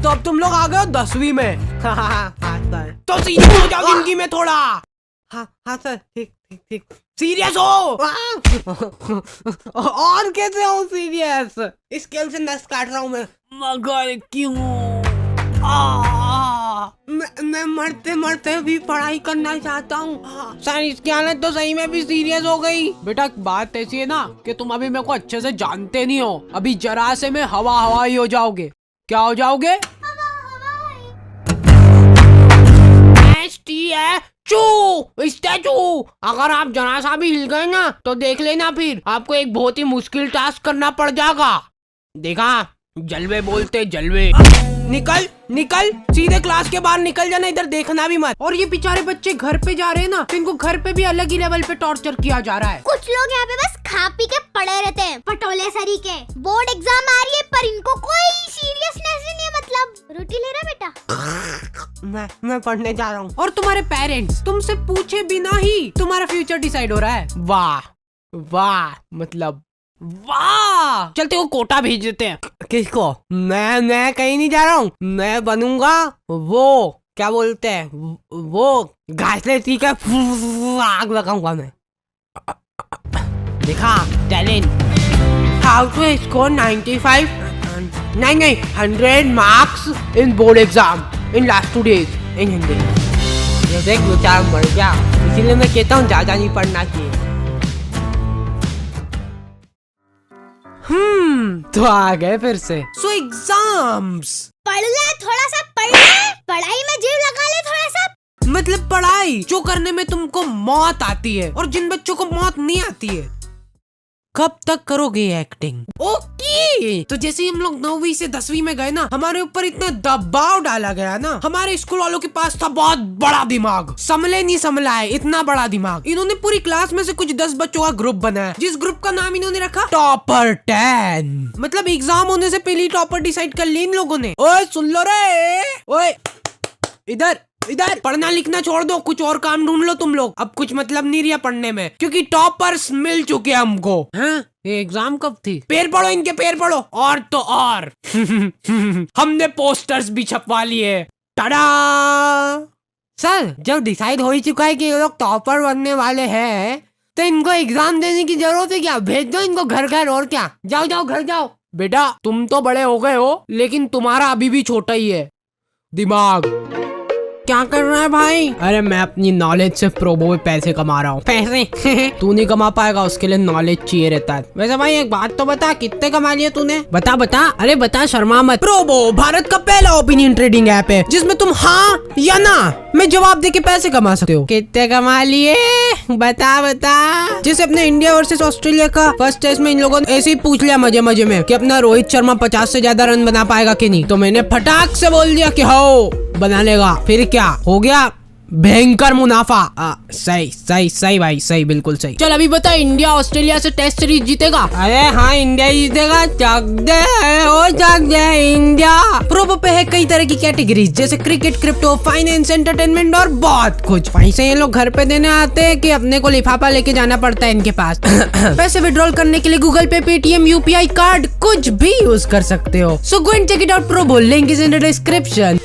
तो अब तुम लोग आ गए हो 10वीं में। हाँ सर। तो सीरियस हो जाओ जिंदगी में थोड़ा। हाँ सर, ठीक ठीक ठीक। सीरियस हो। और कैसे हो सीरियस? स्केल से नस काट रहा हूँ मैं। मगर क्यों? मैं मरते मरते भी पढ़ाई करना चाहता हूँ सर। इसकी हालत तो सही में भी सीरियस हो गई। बेटा बात ऐसी है ना कि तुम अभी मेरे को अच्छे से जानते नहीं हो। अभी जरा से में हवा ही हो जाओगे। क्या हो जाओगे? स्टैचू। अगर आप जरा सा भी हिल गए ना तो देख लेना, फिर आपको एक बहुत ही मुश्किल टास्क करना पड़ जाएगा। देखा, जलवे बोलते जलवे। निकल निकल, सीधे क्लास के बाहर निकल जाना, इधर देखना भी मत। और ये बेचारे बच्चे घर पे जा रहे हैं ना, तो इनको घर पे भी अलग ही लेवल पे टॉर्चर किया जा रहा है। कुछ लोग यहाँ पे बस खा पी के पड़े रहते हैं, पटोले सरी के। बोर्ड एग्जाम आ रही है पर इनको कोई सीरियसनेस ही नहीं है। मतलब रोटी ले रहा बेटा? मैं पढ़ने जा रहा हूँ। और तुम्हारे पेरेंट्स तुमसे पूछे बिना ही तुम्हारा फ्यूचर डिसाइड हो रहा है। वाह वाह, मतलब वाह। चलते वो कोटा भेज देते हैं। किसको? मैं कहीं नहीं जा रहा हूँ। मैं बनूंगा वो, क्या बोलते हैं वो, घास लेती का आग लगाऊंगा मैं। देखा टैलेंट। हाउ टू स्कोर 95 नहीं 100 marks in board exam in last 2 days इन हिंदी। ये देख बेचारा मर गया, इसीलिए मैं कहता हूँ ज्यादा नहीं पढ़ना चाहिए। तो आ गए फिर से। सो एग्जाम्स। पढ़ ले थोड़ा सा, पढ़ ले, पढ़ाई में जीव लगा ले थोड़ा सा। मतलब पढ़ाई जो करने में तुमको मौत आती है और जिन बच्चों को मौत नहीं आती है। कब तक करोगे एक्टिंग? ओके। तो जैसे हम लोग 9वीं से 10वीं में गए ना, हमारे ऊपर इतना दबाव डाला गया ना। हमारे स्कूल वालों के पास था बहुत बड़ा दिमाग, संभले नहीं संभला है इतना बड़ा दिमाग। इन्होंने पूरी क्लास में से कुछ 10 बच्चों का ग्रुप बनाया, जिस ग्रुप का नाम इन्होंने रखा टॉपर 10। मतलब एग्जाम होने से पहले टॉपर डिसाइड कर ली इन लोगों ने। ओए सुन लो रे, ओए इधर इधर, पढ़ना लिखना छोड़ दो, कुछ और काम ढूंढ लो तुम लोग। अब कुछ मतलब नहीं रहा पढ़ने में, क्योंकि टॉपर्स मिल चुके हमको। हाँ? ये एग्जाम कब थी? पैर पढ़ो इनके, पैर पढ़ो। और तो और हमने पोस्टर्स भी छपवा लिए। टाडा। सर जब डिसाइड हो ही चुका है कि ये लोग टॉपर बनने वाले हैं, तो इनको एग्जाम देने की जरूरत है क्या? भेज दो इनको घर घर, और क्या। जाओ जाओ घर जाओ। बेटा तुम तो बड़े हो गए हो, लेकिन तुम्हारा अभी भी छोटा ही है दिमाग। क्या कर रहा है भाई? अरे मैं अपनी नॉलेज से प्रोबो में पैसे कमा रहा हूँ। पैसे? तू नहीं कमा पाएगा, उसके लिए नॉलेज चाहिए रहता है। वैसे भाई एक बात तो बता, कितने कमा लिए तूने? बता बता, अरे बता, शर्मा मत। प्रोबो भारत का पहला ओपिनियन ट्रेडिंग ऐप है जिसमें तुम हाँ या ना में जवाब दे के पैसे कमा सकते हो। कितने कमा लिए? बता बता। जैसे अपने इंडिया वर्सेस ऑस्ट्रेलिया का फर्स्ट टेस्ट में इन लोगों ने ऐसे ही पूछ लिया मजे मजे में कि अपना रोहित शर्मा 50 से ज्यादा रन बना पाएगा कि नहीं, तो मैंने फटाक से बोल दिया कि हो बना लेगा। फिर क्या हो गया? भयंकर मुनाफा। सही सही सही भाई, सही, बिल्कुल सही। चल अभी बता, इंडिया ऑस्ट्रेलिया से टेस्ट सीरीज जीतेगा? अरे हाँ इंडिया जीतेगा। चक दे इंडिया। प्रोबो पे है कई तरह की कैटेगरीज, जैसे क्रिकेट, क्रिप्टो, फाइनेंस, एंटरटेनमेंट और बहुत कुछ। पैसे ये लोग घर पे देने आते हैं कि अपने को लिफाफा लेके जाना पड़ता है इनके पास। पैसे विड्रॉल करने के लिए गूगल पे, पेटीएम, यूपीआई कार्ड कुछ भी यूज कर सकते हो। So go and check it out. Probo link is in the description.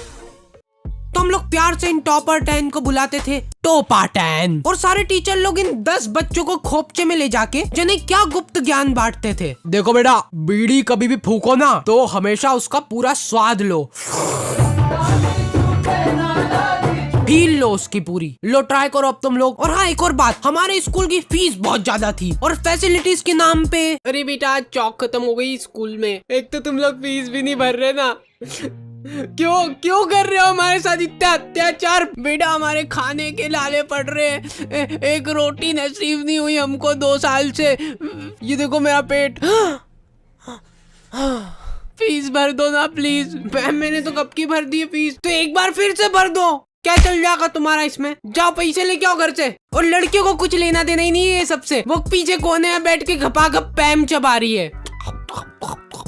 तो हम लोग प्यार से इन टॉपर 10 को बुलाते थे टोपा 10, और सारे टीचर लोग इन 10 बच्चों को खोपचे में ले जाके जिन्हें क्या गुप्त ज्ञान बांटते थे। देखो बेटा, बीड़ी कभी भी फूको ना तो हमेशा उसका पूरा स्वाद लो, फील लो उसकी पूरी। लो ट्राई करो अब तुम लोग। और हाँ एक और बात, हमारे स्कूल की फीस बहुत ज्यादा थी और फैसिलिटीज के नाम पे। अरे बेटा चौक खत्म हो गई स्कूल में। एक तो तुम लोग फीस भी नहीं भर रहे ना। क्यों कर रहे हो हमारे साथ इतना अत्याचार? बेटा हमारे खाने के लाले पड़ रहे हैं, एक रोटी नसीब नहीं हुई हमको 2 साल से। ये देखो मेरा पेट। फीस भर दो ना प्लीज। मैम मैंने तो कब की भर दी है फीस, तो एक बार फिर से भर दो। क्या चल जाएगा तुम्हारा इसमें? जाओ पैसे लेके आओ घर से। और लड़कियों को कुछ लेना देना ही नहीं है सबसे। वो पीछे कोने में बैठ के घपाघप पैम चबा रही है।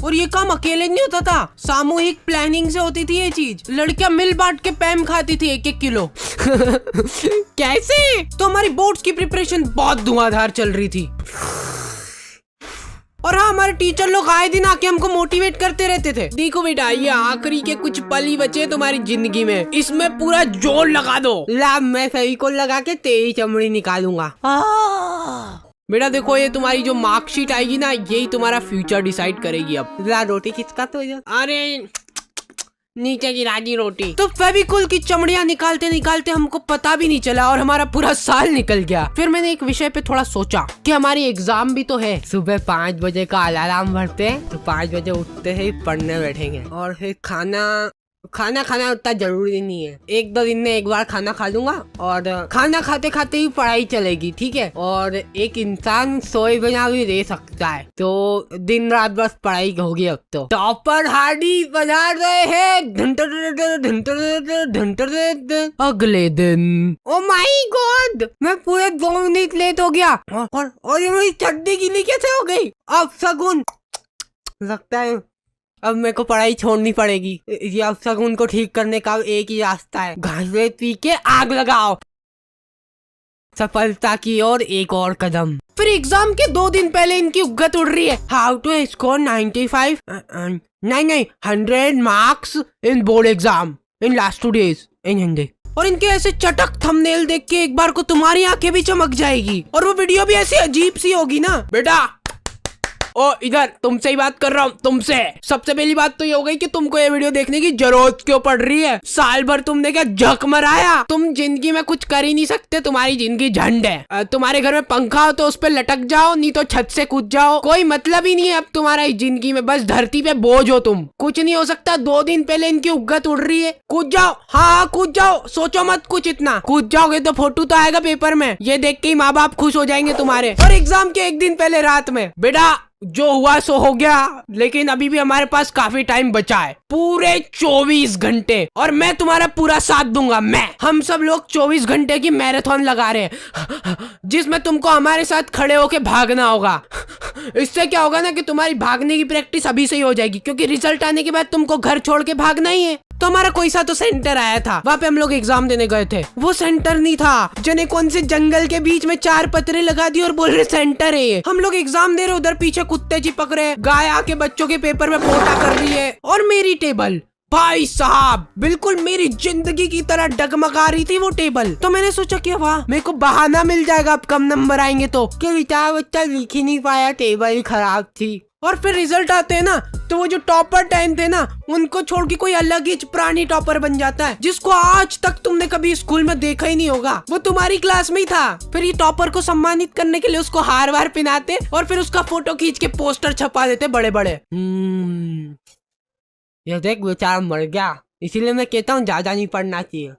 और ये काम अकेले नहीं होता था, सामूहिक प्लानिंग से होती थी ये चीज। लड़कियां मिल बांट के पैम खाती थी 1-1 किलो। कैसे? तो हमारी बोर्ड्स की प्रिपरेशन बहुत धुआंधार चल रही थी। और हाँ, हमारे टीचर लोग आए दिन आके हमको मोटिवेट करते रहते थे। देखो बेटा, ये आखिरी के कुछ पल ही बचे तुम्हारी जिंदगी में, इसमें पूरा जोर लगा दो। ला, मैं सही को लगा के तेरी चमड़ी निकालूंगा। बेटा देखो, ये तुम्हारी जो मार्कशीट आएगी ना, यही तुम्हारा फ्यूचर डिसाइड करेगी। अब ला, रोटी किसका तो अरे नीचे गिरा दी रोटी। तो फेविकोल की चमड़ियाँ निकालते निकालते हमको पता भी नहीं चला और हमारा पूरा साल निकल गया। फिर मैंने एक विषय पे थोड़ा सोचा कि हमारी एग्जाम भी तो है। सुबह 5 बजे का अलार्म भरते हैं तो 5 बजे उठते ही पढ़ने बैठेंगे और फिर खाना खाना उतना जरूरी नहीं है। 1-2 दिन में एक बार खाना खा लूंगा और खाना खाते खाते ही पढ़ाई चलेगी, ठीक है। और एक इंसान सोए बिना भी रह सकता है, तो दिन रात बस पढ़ाई होगी। अब तो टॉपर हार्डी बजा रहे हैं। अगले दिन, ओ माय गॉड, मैं पूरे 2 मिनट लेट हो गया और ये मेरी चड्डी गीली कैसे हो गई। अब शगुन, लगता है अब मेरे को पढ़ाई छोड़नी पड़ेगी। ये अब शगुन को ठीक करने का एक ही रास्ता है, घास पी के आग लगाओ। सफलता की ओर एक और कदम। फिर एग्जाम के 2 दिन पहले इनकी उगत उड़ रही है। हाउ टू स्कोर 95 नहीं 100 marks in board exam in last 2 days इन हिंदी। और इनके ऐसे चटक थंबनेल देख के एक बार को तुम्हारी आंखें भी चमक जाएगी और वो वीडियो भी ऐसी अजीब सी होगी ना। बेटा ओ इधर, तुमसे ही बात कर रहा हूँ, तुमसे। सबसे पहली बात तो ये हो गई कि तुमको ये वीडियो देखने की जरूरत क्यों पड़ रही है। साल भर तुमने क्या झक मराया। तुम जिंदगी में कुछ कर ही नहीं सकते, तुम्हारी जिंदगी झंड है। तुम्हारे घर में पंखा हो तो उस पर लटक जाओ, नहीं तो छत से कूद जाओ। कोई मतलब ही नहीं है अब तुम्हारा इस जिंदगी में, बस धरती पे बोझ हो तुम। कुछ नहीं हो सकता। 2 दिन पहले इनकी उगत उड़ रही है। कूद जाओ, हाँ कूद जाओ, सोचो मत कुछ इतना। कूद जाओगे तो फोटो तो आएगा पेपर में, ये देख के ही माँ बाप खुश हो जाएंगे तुम्हारे। और एग्जाम के 1 दिन पहले रात में, बेटा जो हुआ सो हो गया, लेकिन अभी भी हमारे पास काफी टाइम बचा है, पूरे 24 घंटे, और मैं तुम्हारा पूरा साथ दूंगा। हम सब लोग 24 घंटे की मैराथन लगा रहे हैं, जिसमें तुमको हमारे साथ खड़े होके भागना होगा। इससे क्या होगा ना कि तुम्हारी भागने की प्रैक्टिस अभी से ही हो जाएगी, क्योंकि रिजल्ट आने के बाद तुमको घर छोड़ के भागना ही है। तो हमारा कोई सा तो सेंटर आया था, वहाँ पे हम लोग एग्जाम देने गए थे। वो सेंटर नहीं था, जने कौन से जंगल के बीच में 4 पत्रे लगा दिए और बोल रहे सेंटर है ये। हम लोग एग्जाम दे रहे, उधर पीछे कुत्ते चिपक रहे, गाय आके बच्चों के पेपर में पोटा कर रही है, और मेरी टेबल, भाई साहब बिल्कुल मेरी जिंदगी की तरह डगमगा रही थी वो टेबल। तो मैंने सोचा कि वाह, मेरे को बहाना मिल जाएगा अब कम नंबर आएंगे तो, कि बेचारा बच्चा लिख ही नहीं पाया, टेबल ही खराब थी। और फिर रिजल्ट आते हैं ना, तो वो जो टॉपर 10 थे ना, उनको छोड़ के कोई अलग ही प्राणी टॉपर बन जाता है, जिसको आज तक तुमने कभी स्कूल में देखा ही नहीं होगा। वो तुम्हारी क्लास में ही था। फिर ये टॉपर को सम्मानित करने के लिए उसको हार वार पहनाते और फिर उसका फोटो खींच के पोस्टर छपा देते बड़े बड़े। ये देख बेचारा मर गया, इसीलिए मैं कहता हूँ ज्यादा नहीं पढ़ना चाहिए।